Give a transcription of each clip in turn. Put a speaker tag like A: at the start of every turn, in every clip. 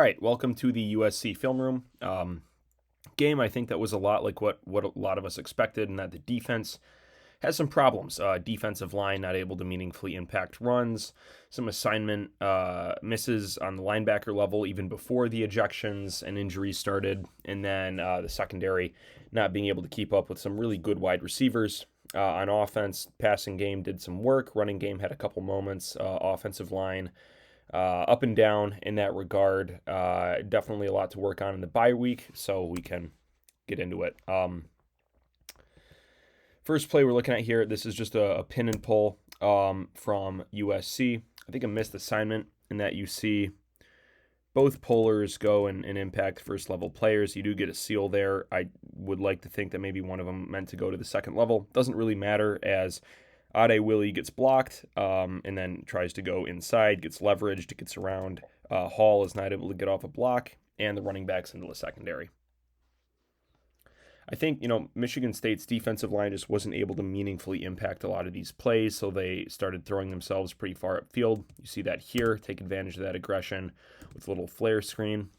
A: All right, welcome to the USC Film Room game. I think that was a lot like what a lot of us expected, and that the defense has some problems. Defensive line not able to meaningfully impact runs, some assignment misses on the linebacker level even before the ejections and injuries started, and then the secondary not being able to keep up with some really good wide receivers. On offense, passing game did some work, running game had a couple moments, offensive line up and down in that regard. Definitely a lot to work on in the bye week, so we can get into it. First play we're looking at here, this is just a pin and pull from USC. I think a missed assignment in that you see both pullers go and impact first level players. You do get a seal there. I would like to think that maybe one of them meant to go to the second level. Doesn't really matter, as Ade Willie gets blocked and then tries to go inside, gets leveraged, gets around. Hall is not able to get off a block, and the running back's into the secondary. I think, Michigan State's defensive line just wasn't able to meaningfully impact a lot of these plays, so they started throwing themselves pretty far upfield. You see that here. Take advantage of that aggression with a little flare screen.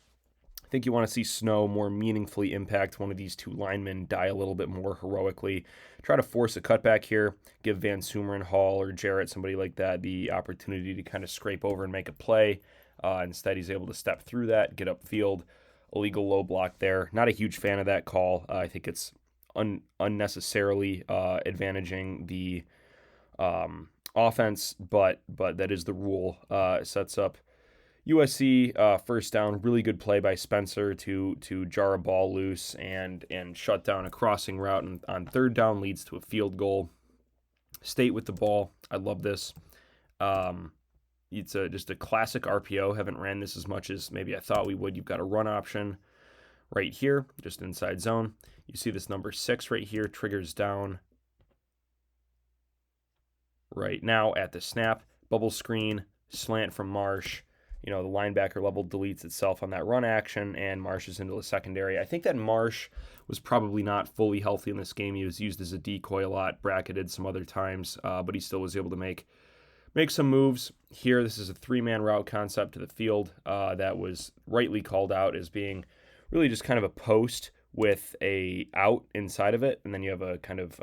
A: I think you want to see Snow more meaningfully impact one of these two linemen, die a little bit more heroically. Try to force a cutback here, give Van Sumeren, Hall, or Jarrett, somebody like that, the opportunity to kind of scrape over and make a play. Instead, he's able to step through that, get upfield. Illegal low block there. Not a huge fan of that call. I think it's unnecessarily advantaging the offense, but that is the rule. Sets up USC first down. Really good play by Spencer to jar a ball loose and shut down a crossing route, and on third down leads to a field goal. State with the ball. I love this. It's just a classic RPO. Haven't ran this as much as maybe I thought we would. You've got a run option right here, just inside zone. You see this number 6 right here, triggers down right now at the snap. Bubble screen, slant from Marsh. The linebacker level deletes itself on that run action, and Marsh is into the secondary. I think that Marsh was probably not fully healthy in this game. He was used as a decoy a lot, bracketed some other times, but he still was able to make some moves here. This is a 3-man route concept to the field that was rightly called out as being really just kind of a post with a out inside of it, and then you have a kind of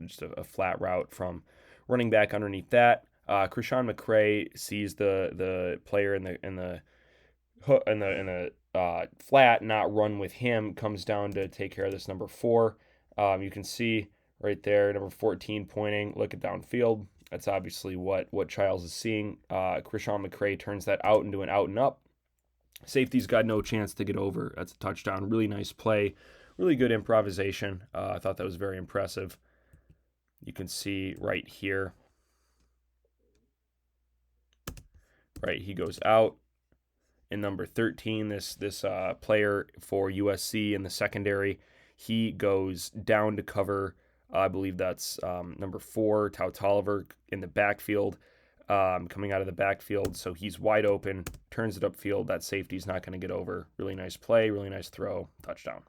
A: just a flat route from running back underneath that. Krishan McCray sees the player in the flat, not run with him, comes down to take care of this number 4. You can see right there, number 14 pointing, look at downfield. That's obviously what Childs is seeing. Krishan McCray turns that out into an out and up. Safety's got no chance to get over. That's a touchdown. Really nice play. Really good improvisation. I thought that was very impressive. You can see right here. Right, he goes out. And number 13, this player for USC in the secondary, he goes down to cover. I believe that's number 4, Tau Tolliver in the backfield, coming out of the backfield. So he's wide open, turns it upfield. That safety's not going to get over. Really nice play, really nice throw, touchdown.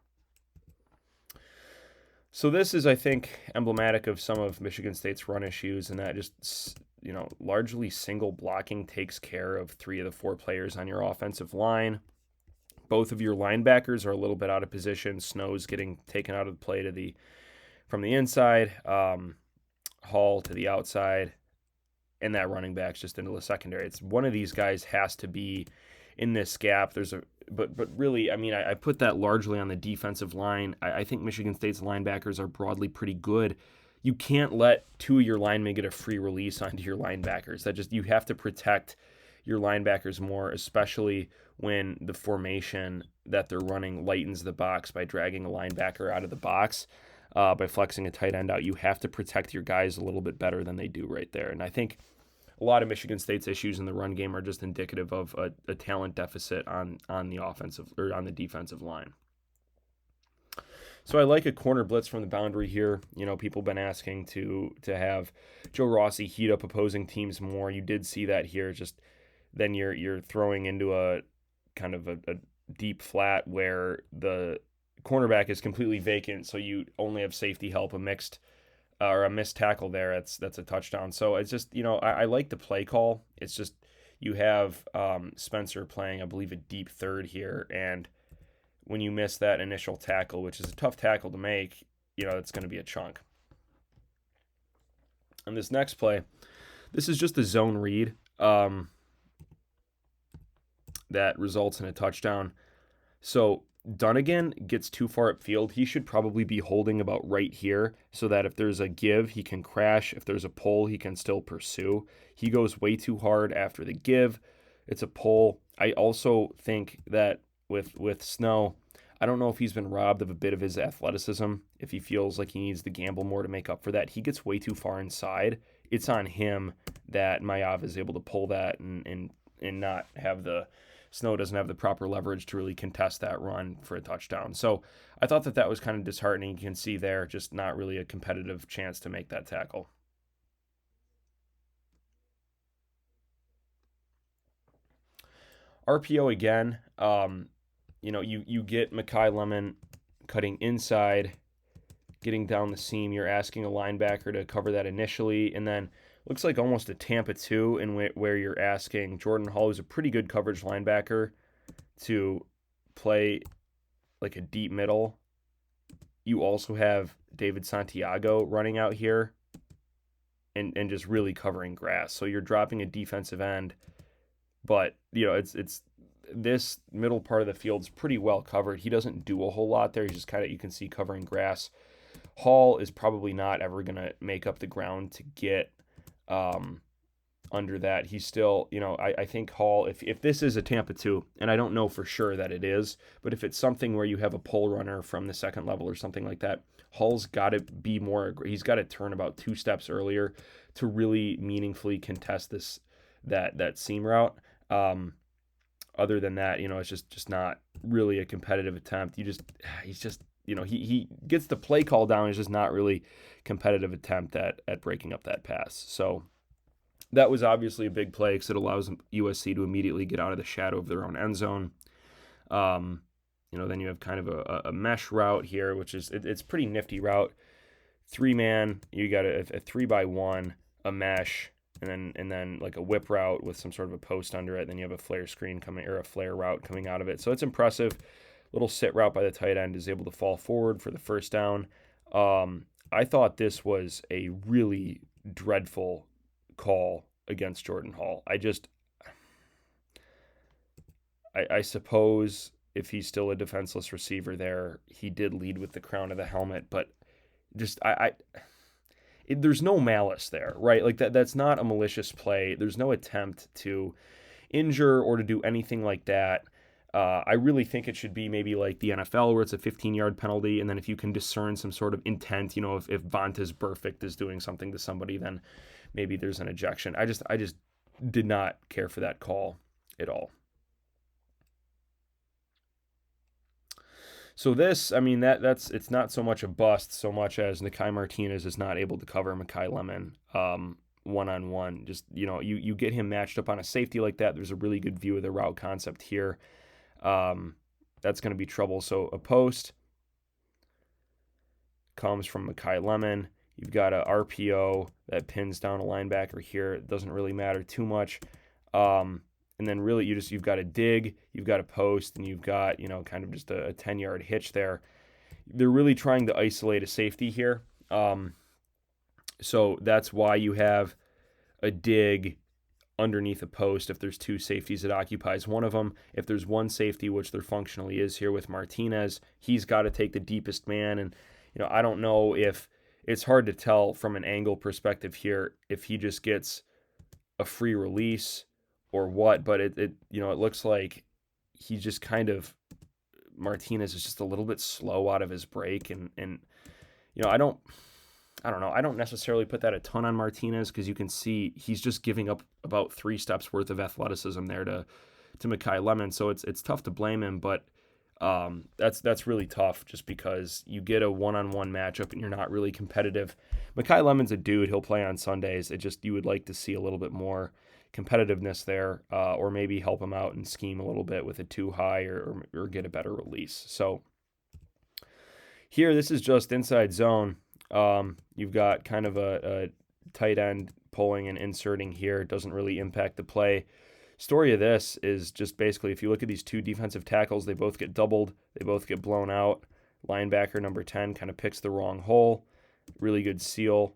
A: So this is, I think, emblematic of some of Michigan State's run issues, and that just, largely single blocking takes care of 3 of the 4 players on your offensive line. Both of your linebackers are a little bit out of position. Snow's getting taken out of the play from the inside, Hall to the outside, and that running back's just into the secondary. It's one of these guys has to be in this gap. But really, I put that largely on the defensive line. I think Michigan State's linebackers are broadly pretty good. You can't let 2 of your linemen get a free release onto your linebackers. You have to protect your linebackers more, especially when the formation that they're running lightens the box by dragging a linebacker out of the box. By flexing a tight end out. You have to protect your guys a little bit better than they do right there. And I think a lot of Michigan State's issues in the run game are just indicative of a talent deficit on the offensive or on the defensive line. So I like a corner blitz from the boundary here. People have been asking to have Joe Rossi heat up opposing teams more. You did see that here. Just then you're throwing into a kind of a deep flat where the cornerback is completely vacant, so you only have safety help, a missed tackle there. That's a touchdown. So it's just, I like the play call. It's just you have Spencer playing, I believe, a deep third here, and when you miss that initial tackle, which is a tough tackle to make, it's going to be a chunk. And this next play, this is just a zone read that results in a touchdown. So Dunnigan gets too far upfield. He should probably be holding about right here so that if there's a give, he can crash. If there's a pull, he can still pursue. He goes way too hard after the give. It's a pull. I also think that with Snow, I don't know if he's been robbed of a bit of his athleticism, if he feels like he needs to gamble more to make up for that. He gets way too far inside. It's on him that Mayav is able to pull that and not have Snow doesn't have the proper leverage to really contest that run for a touchdown. So I thought that was kind of disheartening. You can see there, just not really a competitive chance to make that tackle. RPO again, you get Mekhi Lemon cutting inside, getting down the seam. You're asking a linebacker to cover that initially, and then looks like almost a Tampa 2 in where you're asking Jordan Hall, who's a pretty good coverage linebacker, to play like a deep middle. You also have David Santiago running out here and just really covering grass. So you're dropping a defensive end, but it's this middle part of the field's pretty well covered. He doesn't do a whole lot there. He's just kind of, you can see, covering grass. Hall is probably not ever going to make up the ground to get under that. He's still, I think Hall, if this is a Tampa 2, and I don't know for sure that it is, but if it's something where you have a pull runner from the second level or something like that, Hall's got to be more, he's got to turn about 2 steps earlier to really meaningfully contest that seam route. Other than that, it's just not really a competitive attempt. He gets the play call down. It's just not really competitive attempt at breaking up that pass. So that was obviously a big play because it allows USC to immediately get out of the shadow of their own end zone. Then you have kind of a mesh route here, which is it's pretty nifty route. 3-man, you got a 3x1, a mesh, and then like a whip route with some sort of a post under it. Then you have a flare screen coming, or a flare route coming out of it. So it's impressive. Little sit route by the tight end is able to fall forward for the first down. I thought this was a really dreadful call against Jordan Hall. I suppose if he's still a defenseless receiver there, he did lead with the crown of the helmet, but just there's no malice there, right? Like that's not a malicious play. There's no attempt to injure or to do anything like that. I really think it should be maybe like the NFL where it's a 15-yard penalty, and then if you can discern some sort of intent, if Vontaze Burfict is doing something to somebody, then maybe there's an ejection. I just did not care for that call at all. So this, it's not so much a bust so much as Nakai Martinez is not able to cover Mekhi Lemon one-on-one. Just, you get him matched up on a safety like that. There's a really good view of the route concept here. That's going to be trouble. So a post comes from Mekhi Lemon. You've got a RPO that pins down a linebacker here. It doesn't really matter too much. And then really you've got a dig, you've got a post, and you've got, kind of just a 10-yard hitch there. They're really trying to isolate a safety here. So that's why you have a dig underneath a post. If there's 2 safeties, it occupies one of them. If there's one safety, which there functionally is here with Martinez, he's got to take the deepest man. And, I don't know if it's hard to tell from an angle perspective here if he just gets a free release or what, but it looks like he just kind of, Martinez is just a little bit slow out of his break, and I don't know. I don't necessarily put that a ton on Martinez because you can see he's just giving up about 3 steps worth of athleticism there to Mekhi Lemon, so it's tough to blame him, but that's really tough just because you get a one-on-one matchup and you're not really competitive. Mekhi Lemon's a dude. He'll play on Sundays. You would like to see a little bit more competitiveness there, or maybe help him out and scheme a little bit with a too high or get a better release. So here, this is just inside zone. You've got kind of a tight end pulling and inserting here. It doesn't really impact the play. story of this is just basically if you look at these two defensive tackles, they both get doubled, they both get blown out. Linebacker number 10 kind of picks the wrong hole, really good seal,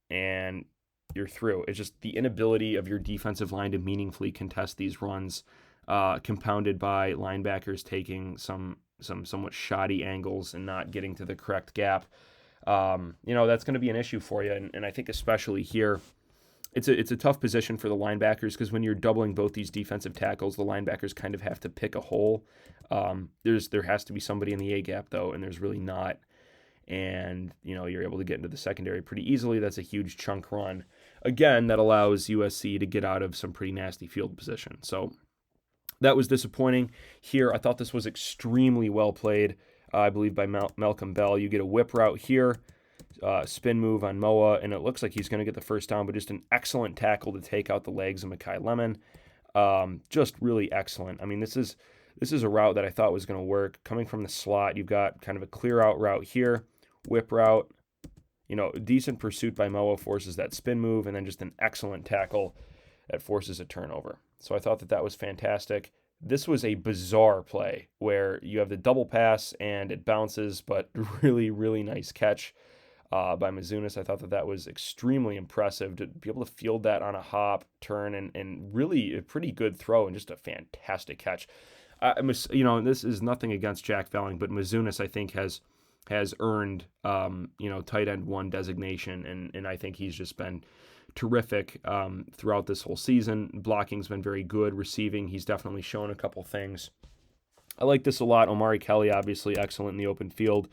A: and you're through. It's just the inability of your defensive line to meaningfully contest these runs, compounded by linebackers taking some somewhat shoddy angles and not getting to the correct gap. That's going to be an issue for you, and I think especially here, it's a tough position for the linebackers because when you're doubling both these defensive tackles, the linebackers kind of have to pick a hole. There has to be somebody in the A gap though, and there's really not. And you're able to get into the secondary pretty easily. That's a huge chunk run. Again, that allows USC to get out of some pretty nasty field position. So that was disappointing. Here, I thought this was extremely well played. I believe by Malcolm Bell. You get a whip route here. Spin move on Moa, and it looks like he's going to get the first down, but just an excellent tackle to take out the legs of Makai Lemon. Just really excellent. I mean, this is a route that I thought was going to work. Coming from the slot, you've got kind of a clear out route here, whip route, decent pursuit by Moa forces that spin move, and then just an excellent tackle that forces a turnover. So I thought that was fantastic. This was a bizarre play where you have the double pass and it bounces, but really, really nice catch by Mizunis. I thought that was extremely impressive to be able to field that on a hop, turn, and really a pretty good throw and just a fantastic catch. This is nothing against Jack Felling, but Mizunis, I think, has earned, tight end one designation, and I think he's just been terrific throughout this whole season. Blocking's been very good. Receiving, he's definitely shown a couple things. I like this a lot. Omari Kelly, obviously excellent in the open field.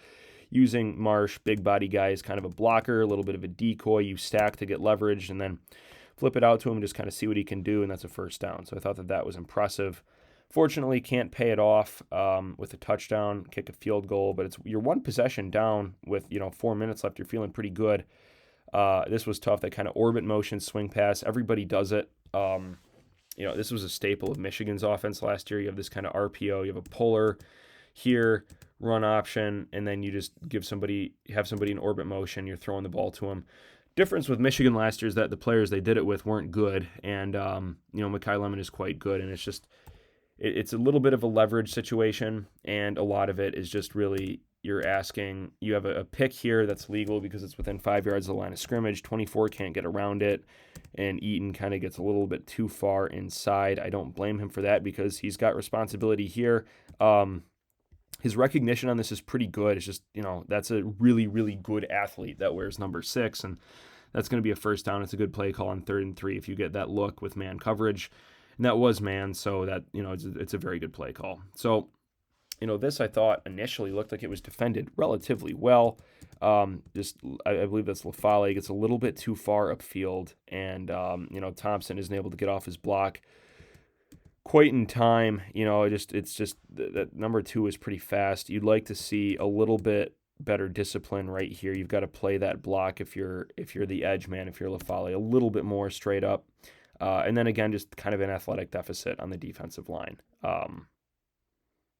A: Using Marsh, big body guy, as kind of a blocker, a little bit of a decoy. You stack to get leverage and then flip it out to him and just kind of see what he can do, and that's a first down. So I thought that was impressive. Fortunately, can't pay it off with a touchdown, kick a field goal, but you're one possession down with 4 minutes left. You're feeling pretty good. This was tough. That kind of orbit motion swing pass. Everybody does it. This was a staple of Michigan's offense last year. You have this kind of RPO. You have a puller here, run option, and then you just have somebody in orbit motion. You're throwing the ball to them. Difference with Michigan last year is that the players they did it with weren't good, and Makai Lemon is quite good, and it's a little bit of a leverage situation, and a lot of it is just really you have a pick here that's legal because it's within 5 yards of the line of scrimmage. 24 can't get around it, and Eaton kind of gets a little bit too far inside. I don't blame him for that because he's got responsibility here. His recognition on this is pretty good. It's just, that's a really, really good athlete that wears number 6, and that's going to be a first down. It's a good play call on 3rd and 3 if you get that look with man coverage. And that was man, so that, it's a very good play call. So, this I thought initially looked like it was defended relatively well. I believe that's LaFale gets a little bit too far upfield, and, Thompson isn't able to get off his block quite in time. It's just that number 2 is pretty fast. You'd like to see a little bit better discipline right here. You've got to play that block if you're the edge man, if you're LaFale, a little bit more straight up. And then again, just kind of an athletic deficit on the defensive line.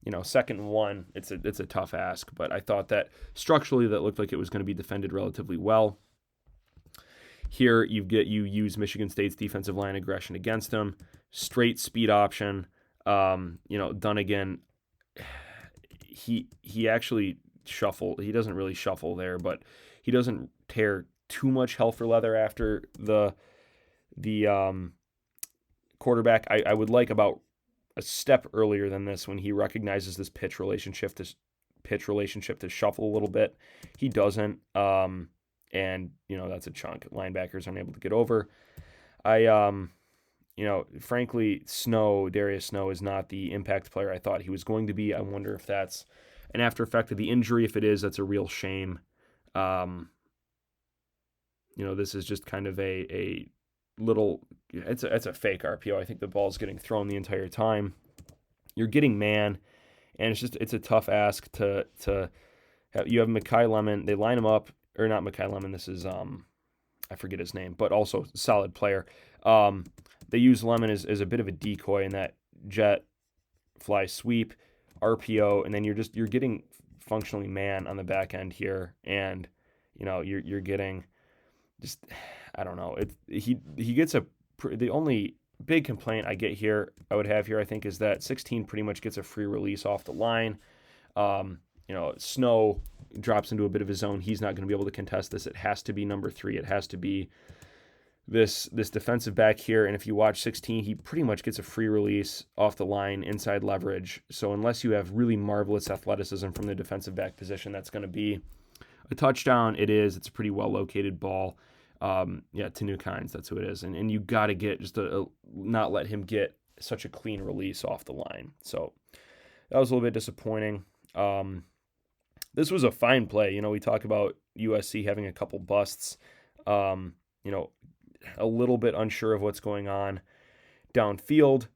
A: 2nd and 1, it's a tough ask, but I thought that structurally that looked like it was going to be defended relatively well. Here you use Michigan State's defensive line aggression against them. Straight speed option. Dunnigan, he actually shuffled. He doesn't really shuffle there, but he doesn't tear too much hell for leather after the quarterback. I would like about a step earlier than this when he recognizes this pitch relationship to shuffle a little bit. He doesn't, and that's a chunk. Linebackers aren't able to get over. Frankly, Darius Snow is not the impact player I thought he was going to be. I wonder if that's an after effect of the injury. If it is, that's a real shame. This is just kind of a little, it's a fake RPO. I think the ball's getting thrown the entire time. You're getting man, and it's a tough ask to have. You have Makai Lemon. They line him up, or not Makai Lemon. This is I forget his name, but also solid player. They use Lemon as a bit of a decoy in that jet fly sweep RPO, and then you're getting functionally man on the back end here, and you're getting just, I don't know. He gets the only big complaint I would have here, I think, is that 16 pretty much gets a free release off the line. Snow drops into a bit of a zone. He's not going to be able to contest this. It has to be number 3. It has to be this defensive back here. And if you watch 16, he pretty much gets a free release off the line, inside leverage. So unless you have really marvelous athleticism from the defensive back position, that's going to be a touchdown. It's a pretty well located ball. To New Kinds, that's who it is. And you got to get not let him get such a clean release off the line. So that was a little bit disappointing. This was a fine play. We talk about USC having a couple busts, a little bit unsure of what's going on downfield.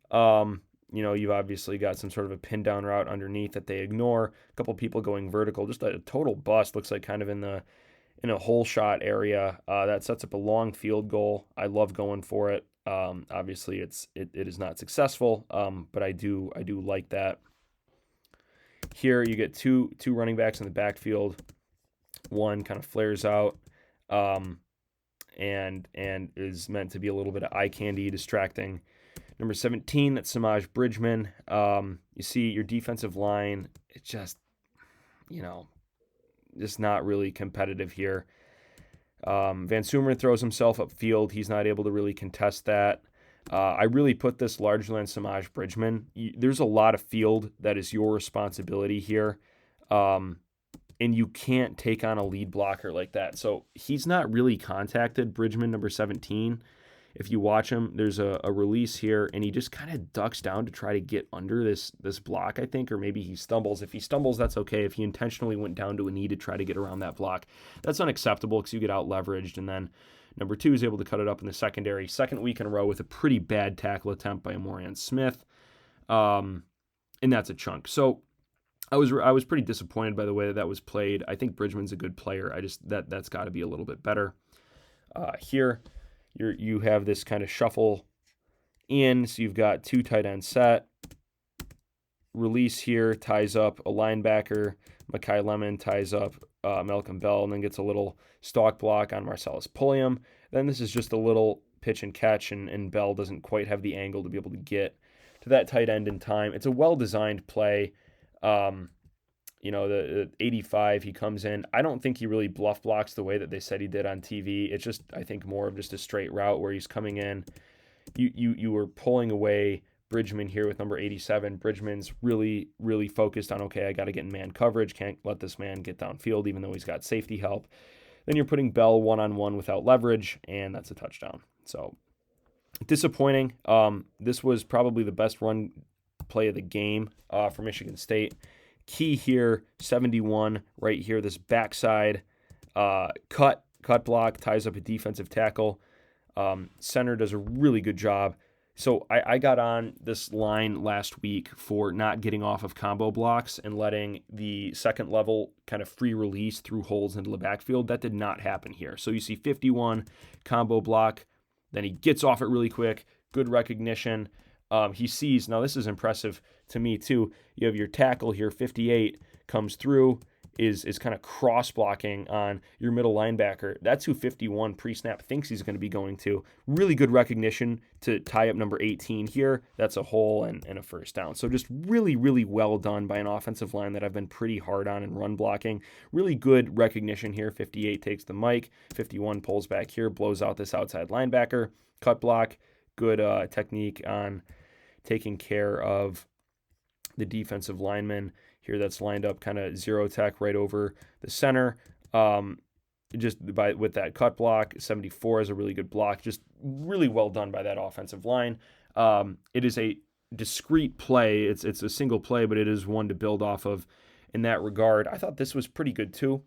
A: You've obviously got some sort of a pin down route underneath that they ignore. A couple people going vertical, just a total bust. Looks like kind of in a hole shot area. That sets up a long field goal. I love going for it. Obviously, it is not successful, but I do like that. Here you get two running backs in the backfield. One kind of flares out, and is meant to be a little bit of eye candy, distracting. Number 17, that's Samaj Bridgman. You see your defensive line. It's just not really competitive here. Van Sumeren throws himself upfield. He's not able to really contest that. I really put this largely on Samaj Bridgman. There's a lot of field that is your responsibility here, and you can't take on a lead blocker like that. So he's not really contacted, Bridgman, number 17. If you watch him, there's a release here, and he just kind of ducks down to try to get under this block, I think, or maybe he stumbles. If he stumbles, that's okay. If he intentionally went down to a knee to try to get around that block, that's unacceptable because you get out-leveraged. And then number 2 is able to cut it up in the secondary. Second week in a row with a pretty bad tackle attempt by Amorian Smith, and that's a chunk. So I was pretty disappointed by the way that was played. I think Bridgman's a good player. That's got to be a little bit better. Here, you have this kind of shuffle in, so you've got 2 tight ends set. Release here ties up a linebacker. Makai Lemon ties up Malcolm Bell, and then gets a little stalk block on Marcellus Pulliam. Then this is just a little pitch and catch, and Bell doesn't quite have the angle to be able to get to that tight end in time. It's a well-designed play. The 85, he comes in. I don't think he really bluff blocks the way that they said he did on TV. It's just, I think, more of just a straight route where he's coming in. You were pulling away Bridgman here with number 87. Bridgman's really, really focused on, okay, I got to get in man coverage. Can't let this man get downfield even though he's got safety help. Then you're putting Bell one-on-one without leverage, and that's a touchdown. So disappointing. This was probably the best run play of the game for Michigan State. Key here, 71 right here, this backside cut block, ties up a defensive tackle. Center does a really good job. So I got on this line last week for not getting off of combo blocks and letting the second level kind of free release through holes into the backfield. That did not happen here. So you see 51 combo block, then he gets off it really quick, good recognition. He sees, now this is impressive to me too, you have your tackle here, 58, comes through, is kind of cross-blocking on your middle linebacker. That's who 51 pre-snap thinks he's going to be going to. Really good recognition to tie up number 18 here. That's a hole and a first down. So just really, really well done by an offensive line that I've been pretty hard on in run blocking. Really good recognition here. 58 takes the mic. 51 pulls back here, blows out this outside linebacker. Cut block, good technique on taking care of the defensive lineman here that's lined up kind of zero tech right over the center. With that cut block, 74 is a really good block. Just really well done by that offensive line. It is a discrete play. It's a single play, but it is one to build off of in that regard. I thought this was pretty good too.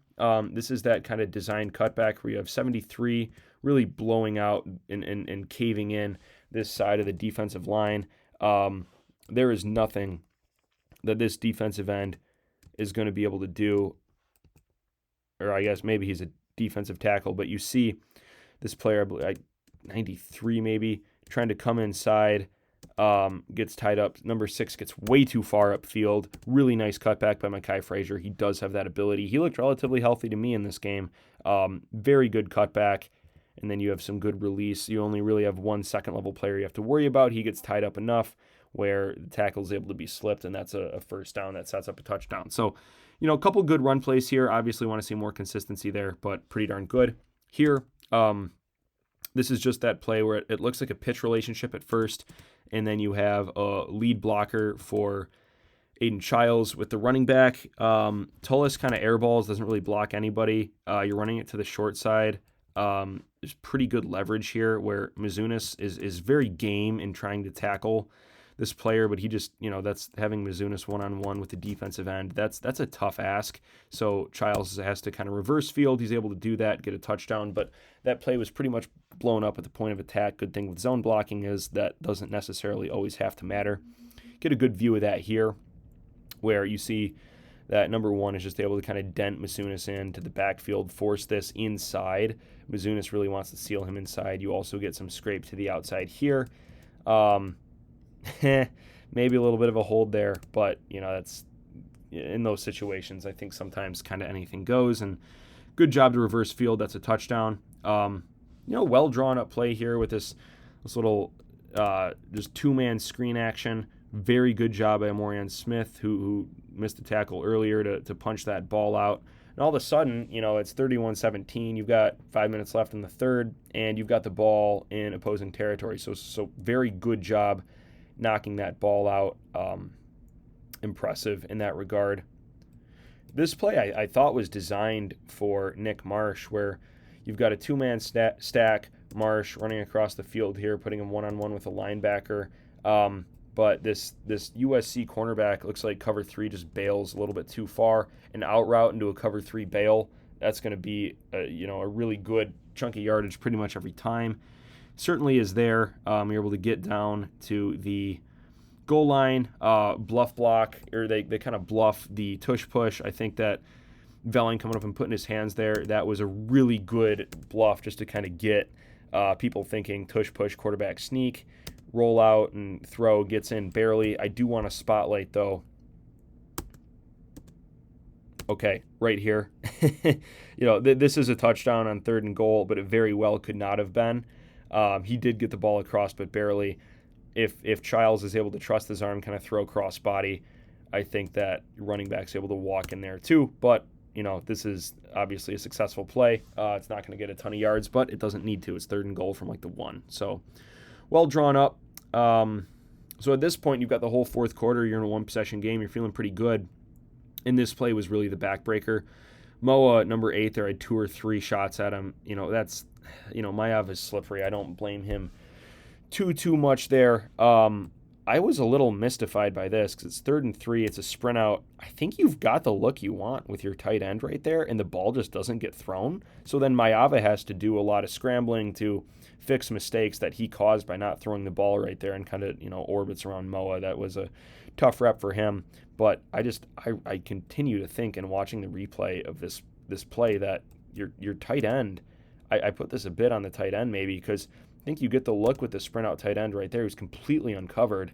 A: This is that kind of design cutback where you have 73 really blowing out and caving in this side of the defensive line. There is nothing that this defensive end is going to be able to do, or I guess maybe he's a defensive tackle, but you see this player, 93 maybe, trying to come inside, gets tied up. Number 6 gets way too far upfield. Really nice cutback by Mekhi Frazier. He does have that ability. He looked relatively healthy to me in this game. Very good cutback. and then you have some good release. You only really have one second level player you have to worry about. He gets tied up enough where the tackle is able to be slipped, and that's a first down that sets up a touchdown. So, a couple good run plays here. Obviously want to see more consistency there, but pretty darn good. Here, this is just that play where it looks like a pitch relationship at first, and then you have a lead blocker for Aiden Childs with the running back. Tullis kind of airballs, doesn't really block anybody. You're running it to the short side. There's pretty good leverage here where Mizunis is very game in trying to tackle this player, but he just, that's having Mizunis one-on-one with the defensive end. That's a tough ask. So Childs has to kind of reverse field. He's able to do that, get a touchdown, but that play was pretty much blown up at the point of attack. Good thing with zone blocking is that doesn't necessarily always have to matter. Get a good view of that here, where you see that number one is just able to kind of dent Mizunis into the backfield, force this inside. Mizunis really wants to seal him inside. You also get some scrape to the outside here. Maybe a little bit of a hold there, but that's in those situations. I think sometimes kind of anything goes, and good job to reverse field. That's a touchdown. Well drawn up play here with this little just two-man screen action. Very good job by Amorian Smith, who missed a tackle earlier to punch that ball out. And all of a sudden, it's 31-17. You've got 5 minutes left in the third, and you've got the ball in opposing territory. So very good job knocking that ball out. Impressive in that regard. This play I thought was designed for Nick Marsh, where you've got a two-man stack, Marsh running across the field here, putting him one-on-one with a linebacker. But this USC cornerback looks like cover three just bails a little bit too far. An out route into a cover three bail, that's going to be a really good chunk of yardage pretty much every time. Certainly is there. You're able to get down to the goal line, bluff block, or they kind of bluff the tush push. I think that Velling coming up and putting his hands there, that was a really good bluff just to kind of get people thinking tush push, quarterback sneak, roll out and throw, gets in barely. I do want to spotlight though. Okay, right here. This is a touchdown on 3rd and goal, but it very well could not have been. He did get the ball across, but barely. If Childs is able to trust his arm, kind of throw cross body, I think that running back's able to walk in there too. But, this is obviously a successful play. It's not going to get a ton of yards, but it doesn't need to. It's 3rd and goal from like the 1. So, well drawn up. So at this point, you've got the whole 4th quarter. You're in a one-possession game. You're feeling pretty good. And this play was really the backbreaker. Moa, number 8 there, had 2 or 3 shots at him. That's, Mayav is slippery. I don't blame him too much there. I was a little mystified by this because it's 3rd and 3. It's a sprint out. I think you've got the look you want with your tight end right there, and the ball just doesn't get thrown. So then Mayava has to do a lot of scrambling to fix mistakes that he caused by not throwing the ball right there and kind of, orbits around Moa. That was a tough rep for him. But I continue to think in watching the replay of this play that your tight end, I put this a bit on the tight end maybe because I think you get the look with the sprint out tight end right there who's completely uncovered.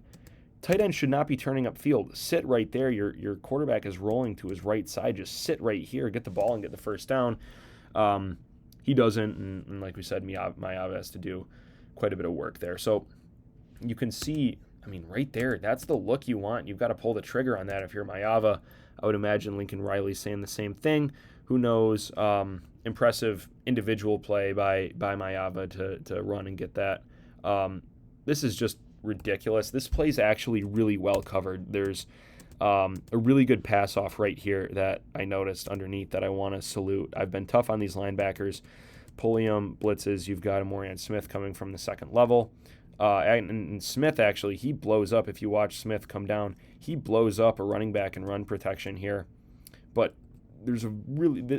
A: Tight end should not be turning upfield. Sit right there. Your quarterback is rolling to his right side. Just sit right here, get the ball, and get the first down. He doesn't, and like we said, Mayava has to do quite a bit of work there. So you can see, right there, that's the look you want. You've got to pull the trigger on that if you're Mayava. I would imagine Lincoln Riley's saying the same thing. Who knows? Impressive individual play by Mayava to run and get that. This is just ridiculous. This play's actually really well covered. There's a really good pass off right here that I noticed underneath that I want to salute. I've been tough on these linebackers. Pulliam blitzes. You've got Amorian Smith coming from the 2nd level. And Smith, actually, he blows up. If you watch Smith come down, he blows up a running back and run protection here. But there's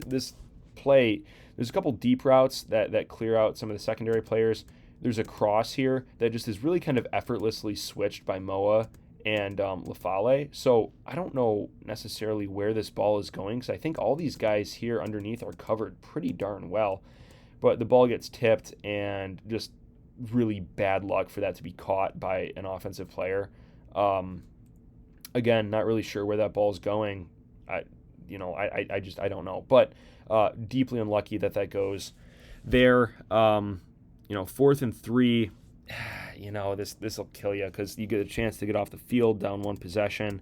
A: this play, there's a couple deep routes that clear out some of the secondary players. There's a cross here that just is really kind of effortlessly switched by Moa and Lafale. So I don't know necessarily where this ball is going because I think all these guys here underneath are covered pretty darn well. But the ball gets tipped and just really bad luck for that to be caught by an offensive player. Again, not really sure where that ball is going. I don't know. But deeply unlucky that goes there. 4th and 3. This will kill you because you get a chance to get off the field down one possession.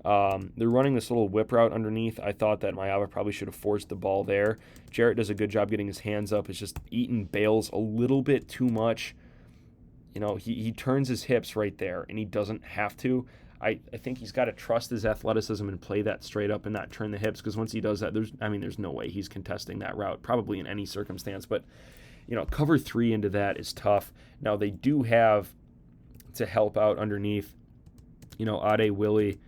A: They're running this little whip route underneath. I thought that Mayava probably should have forced the ball there. Jarrett does a good job getting his hands up. It's just Eaton bails a little bit too much. He turns his hips right there, and he doesn't have to. I think he's got to trust his athleticism and play that straight up and not turn the hips, because once he does that, there's no way he's contesting that route, probably in any circumstance. But, cover 3 into that is tough. Now, they do have to help out underneath. Ade Willie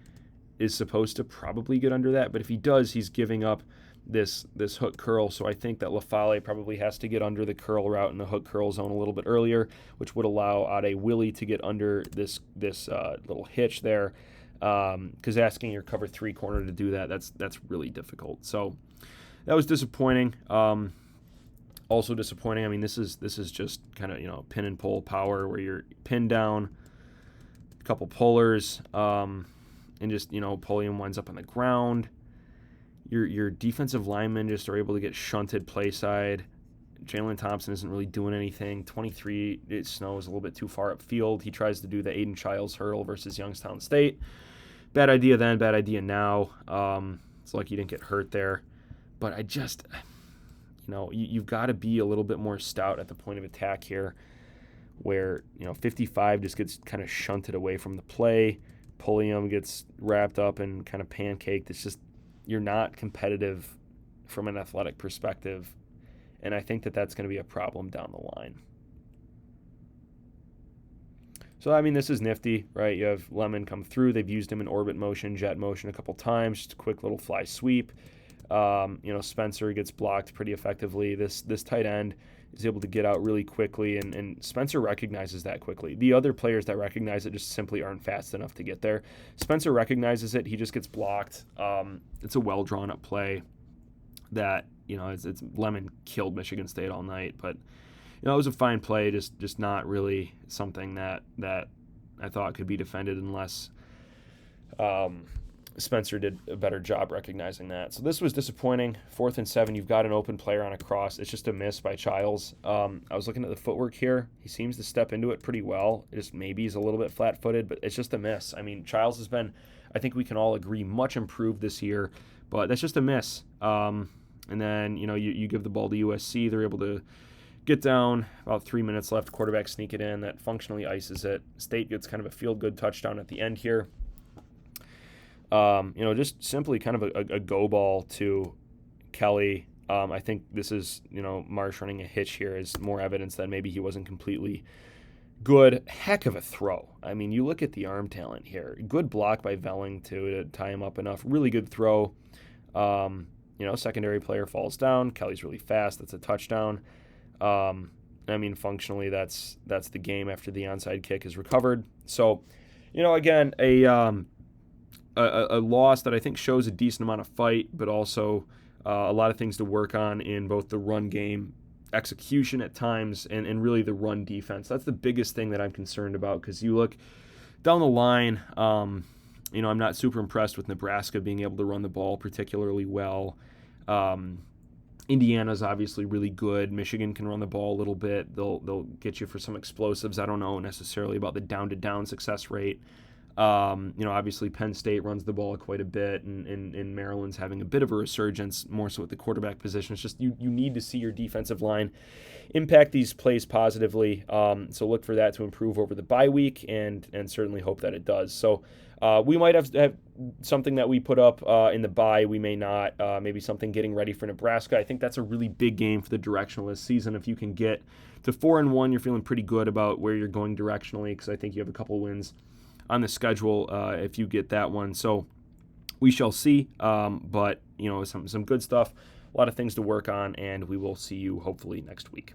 A: is supposed to probably get under that, but if he does, he's giving up this hook curl. So I think that LaFalle probably has to get under the curl route in the hook curl zone a little bit earlier, which would allow Ade Willie to get under this little hitch there. Because asking your cover 3 corner to do that's really difficult. So that was disappointing. Also disappointing. I mean, this is just kind of pin and pull power where you're pinned down, a couple pullers, and just Pulliam winds up on the ground. Your defensive linemen just are able to get shunted play side. Jalen Thompson isn't really doing anything. 23, it snows a little bit too far upfield. He tries to do the Aiden Childs hurdle versus Youngstown State. Bad idea then, bad idea now. It's like he didn't get hurt there. But I just, you've got to be a little bit more stout at the point of attack here, where 55 just gets kind of shunted away from the play. Pulliam gets wrapped up and kind of pancaked. It's just, you're not competitive from an athletic perspective, and I think that that's going to be a problem down the line. So, this is nifty, right? You have Lemon come through. They've used him in orbit motion, jet motion a couple times, just a quick little fly sweep. Spencer gets blocked pretty effectively. This tight end is able to get out really quickly, and Spencer recognizes that quickly. The other players that recognize it just simply aren't fast enough to get there. Spencer recognizes it. He just gets blocked. It's a well-drawn-up play that, it's Lemon killed Michigan State all night. But, it was a fine play, just not really something that I thought could be defended unless Spencer did a better job recognizing that. So this was disappointing. 4th and 7, you've got an open player on a cross. It's just a miss by Childs. I was looking at the footwork here. He seems to step into it pretty well. Maybe he's a little bit flat-footed, but it's just a miss. Childs has been, I think we can all agree, much improved this year, but that's just a miss. And then, you give the ball to USC. They're able to get down, about 3 minutes left, quarterback sneak it in. That functionally ices it. State gets kind of a feel-good touchdown at the end here. Just simply kind of a go ball to Kelly. I think this is, Marsh running a hitch here is more evidence that maybe he wasn't completely good. Heck of a throw. You look at the arm talent here. Good block by Velling to tie him up enough. Really good throw. Secondary player falls down. Kelly's really fast. That's a touchdown. Functionally, that's the game after the onside kick is recovered. So, again, a loss that I think shows a decent amount of fight, but also a lot of things to work on in both the run game execution at times and really the run defense. That's the biggest thing that I'm concerned about, because you look down the line, I'm not super impressed with Nebraska being able to run the ball particularly well. Indiana's obviously really good. Michigan can run the ball a little bit. They'll get you for some explosives. I don't know necessarily about the down-to-down success rate. Obviously Penn State runs the ball quite a bit, and Maryland's having a bit of a resurgence, more so at the quarterback position. It's just you need to see your defensive line impact these plays positively. So look for that to improve over the bye week, and certainly hope that it does. So we might have something that we put up in the bye. We may not. Maybe something getting ready for Nebraska. I think that's a really big game for the directionalist season. If you can get to 4-1, you're feeling pretty good about where you're going directionally, because I think you have a couple wins on the schedule if you get that one. So we shall see. But some good stuff, a lot of things to work on, and we will see you hopefully next week.